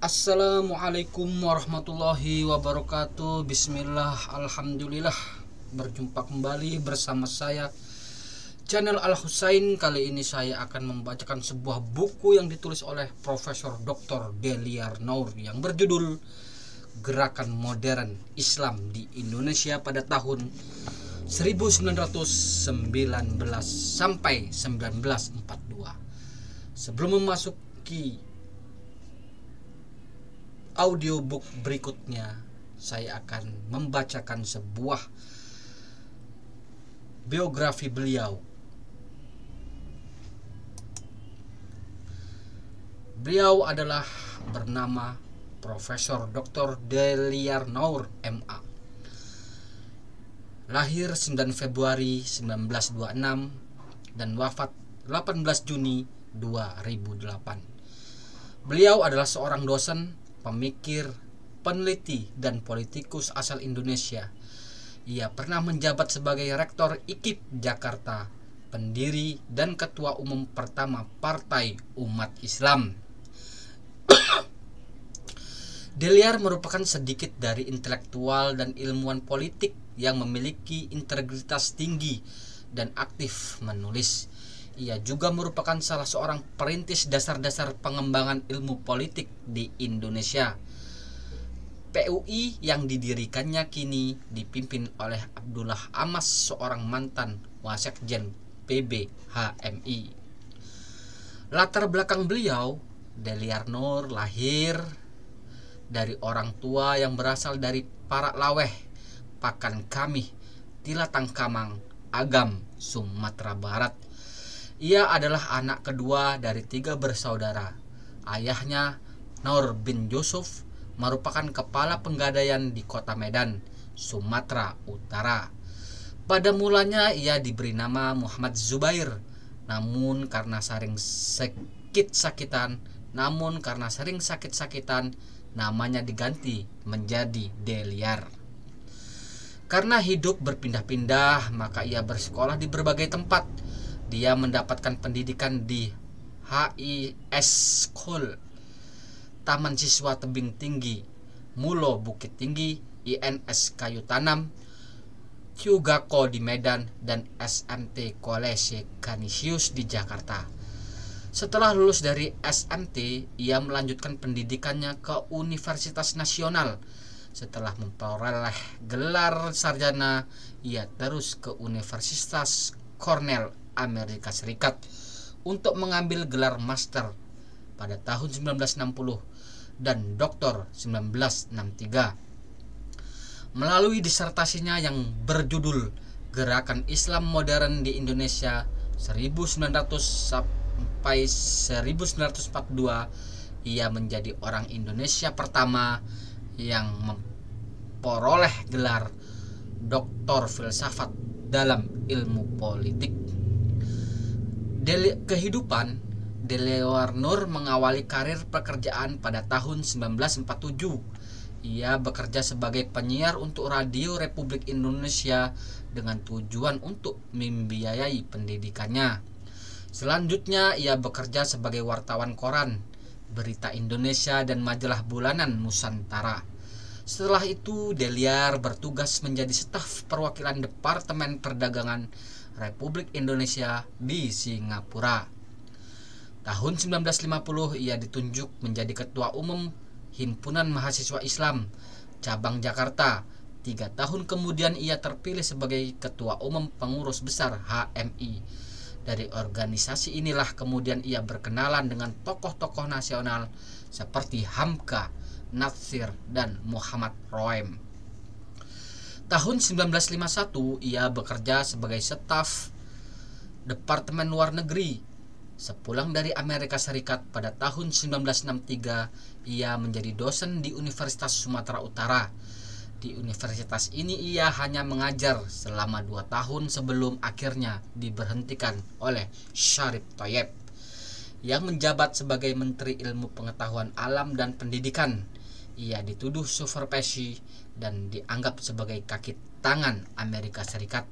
Assalamualaikum warahmatullahi wabarakatuh. Bismillah, alhamdulillah. Berjumpa kembali bersama saya, channel Al Husain. Kali ini saya akan membacakan sebuah buku yang ditulis oleh Profesor Dr. Deliar Nour yang berjudul Gerakan Modern Islam di Indonesia pada tahun 1919 sampai 1942. Sebelum memasuki audiobook berikutnya, saya akan membacakan sebuah biografi beliau. Beliau adalah bernama Profesor Dr. Deliar Nour, MA. Lahir 9 Februari 1926 dan wafat 18 Juni 2008. Beliau adalah seorang dosen, pemikir, peneliti, dan politikus asal Indonesia. Ia pernah menjabat sebagai Rektor IKIP Jakarta, pendiri dan ketua umum pertama Partai Umat Islam. Deliar merupakan sedikit dari intelektual dan ilmuwan politik yang memiliki integritas tinggi dan aktif menulis. Ia juga merupakan salah seorang perintis dasar-dasar pengembangan ilmu politik di Indonesia. PUI yang didirikannya kini dipimpin oleh Abdullah Amas, seorang mantan Wasekjen PB HMI. Latar belakang beliau, Deliar Nour lahir dari orang tua yang berasal dari Parak Laweh, Pakan Kamih, Tilatang Kamang, Agam, Sumatera Barat. Ia adalah anak kedua dari 3 bersaudara. Ayahnya, Nour bin Yusuf, merupakan kepala penggadaian di kota Medan, Sumatera Utara. Pada mulanya ia diberi nama Muhammad Zubair, namun karena sering sakit-sakitan, namanya diganti menjadi Deliar. Karena hidup berpindah-pindah, maka ia bersekolah di berbagai tempat. Dia mendapatkan pendidikan di HIS School, Taman Siswa Tebing Tinggi, Mulo Bukit Tinggi, INS Kayu Tanam, Kyugako di Medan, dan SMT College Canisius di Jakarta. Setelah lulus dari SMT, ia melanjutkan pendidikannya ke Universitas Nasional. Setelah memperoleh gelar sarjana, ia terus ke Universitas Cornell, Amerika Serikat untuk mengambil gelar master pada tahun 1960 dan doktor 1963. Melalui disertasinya yang berjudul Gerakan Islam Modern di Indonesia 1900 sampai 1942, ia menjadi orang Indonesia pertama yang memperoleh gelar doktor filsafat dalam ilmu politik. Kehidupan Deliar Nour mengawali karir pekerjaan pada tahun 1947. Ia bekerja sebagai penyiar untuk Radio Republik Indonesia dengan tujuan untuk membiayai pendidikannya. Selanjutnya ia bekerja sebagai wartawan koran, Berita Indonesia, dan majalah bulanan Nusantara. Setelah itu Deliar bertugas menjadi staf perwakilan Departemen Perdagangan Republik Indonesia di Singapura. Tahun 1950 ia ditunjuk menjadi Ketua Umum Himpunan Mahasiswa Islam Cabang Jakarta. 3 tahun kemudian ia terpilih sebagai Ketua Umum Pengurus Besar HMI. Dari organisasi inilah kemudian ia berkenalan dengan tokoh-tokoh nasional seperti Hamka, Natsir, dan Muhammad Roem. Tahun 1951 ia bekerja sebagai staf Departemen Luar Negeri. Sepulang dari Amerika Serikat pada tahun 1963, ia menjadi dosen di Universitas Sumatera Utara. Di universitas ini ia hanya mengajar selama 2 tahun sebelum akhirnya diberhentikan oleh Syarif Thoyyib yang menjabat sebagai Menteri Ilmu Pengetahuan Alam dan Pendidikan. Ia dituduh subversi dan dianggap sebagai kaki tangan Amerika Serikat.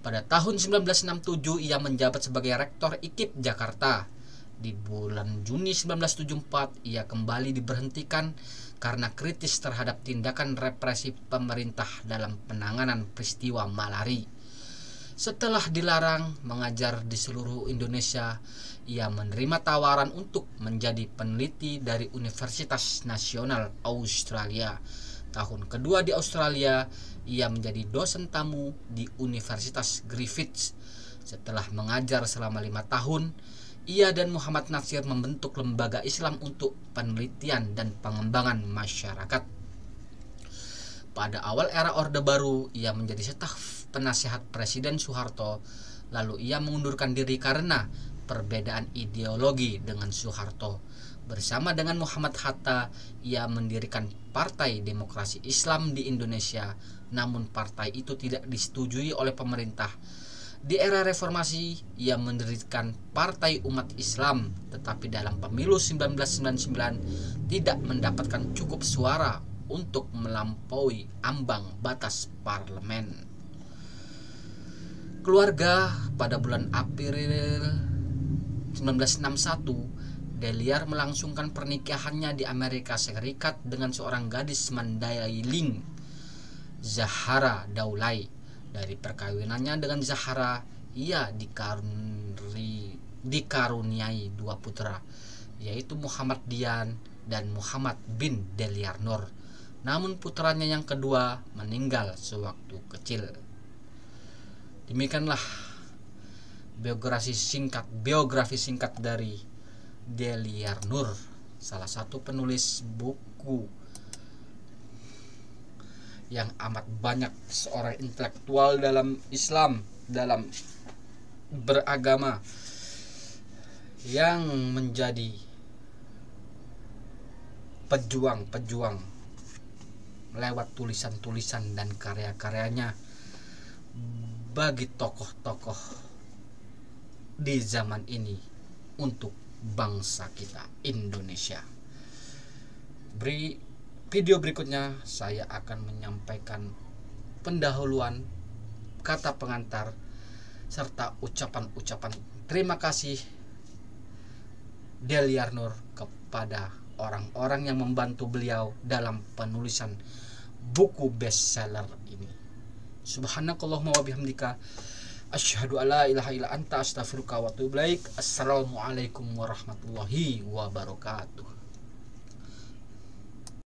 Pada tahun 1967 ia menjabat sebagai Rektor IKIP Jakarta. Di bulan Juni 1974 ia kembali diberhentikan karena kritis terhadap tindakan represi pemerintah dalam penanganan peristiwa Malari. Setelah dilarang mengajar di seluruh Indonesia, ia menerima tawaran untuk menjadi peneliti dari Universitas Nasional Australia. Tahun kedua di Australia, ia menjadi dosen tamu di Universitas Griffith. Setelah mengajar selama 5 tahun, ia dan Muhammad Natsir membentuk lembaga Islam untuk penelitian dan pengembangan masyarakat. Pada awal era Orde Baru, ia menjadi staf penasihat Presiden Soeharto. Lalu ia mengundurkan diri karena perbedaan ideologi dengan Soeharto. Bersama dengan Muhammad Hatta, ia mendirikan Partai Demokrasi Islam di Indonesia. Namun partai itu tidak disetujui oleh pemerintah. Di era reformasi, ia mendirikan Partai Umat Islam, tetapi dalam pemilu 1999 tidak mendapatkan cukup suara untuk melampaui ambang batas parlemen. Keluarga. Pada bulan April 1961, Deliar melangsungkan pernikahannya di Amerika Serikat dengan seorang gadis Mandailing, Zahara Daulay. Dari perkawinannya dengan Zahara, ia dikaruniai 2 putra, yaitu Muhammad Dian dan Muhammad bin Deliar Nur. Namun putranya yang kedua meninggal sewaktu kecil. Demikianlah biografi singkat dari Deliar Nur, salah satu penulis buku yang amat banyak, seorang intelektual dalam Islam, dalam beragama, yang menjadi pejuang lewat tulisan-tulisan dan karya-karyanya bagi tokoh-tokoh di zaman ini untuk bangsa kita Indonesia. Video berikutnya saya akan menyampaikan pendahuluan, kata pengantar, serta ucapan-ucapan terima kasih Deliar Nur kepada orang-orang yang membantu beliau dalam penulisan buku bestseller ini. Subhanakallahumma wa bihamdika asyhadu alla ilaha illa anta astaghfiruka wa atubu ilaik. Assalamualaikum warahmatullahi wabarakatuh.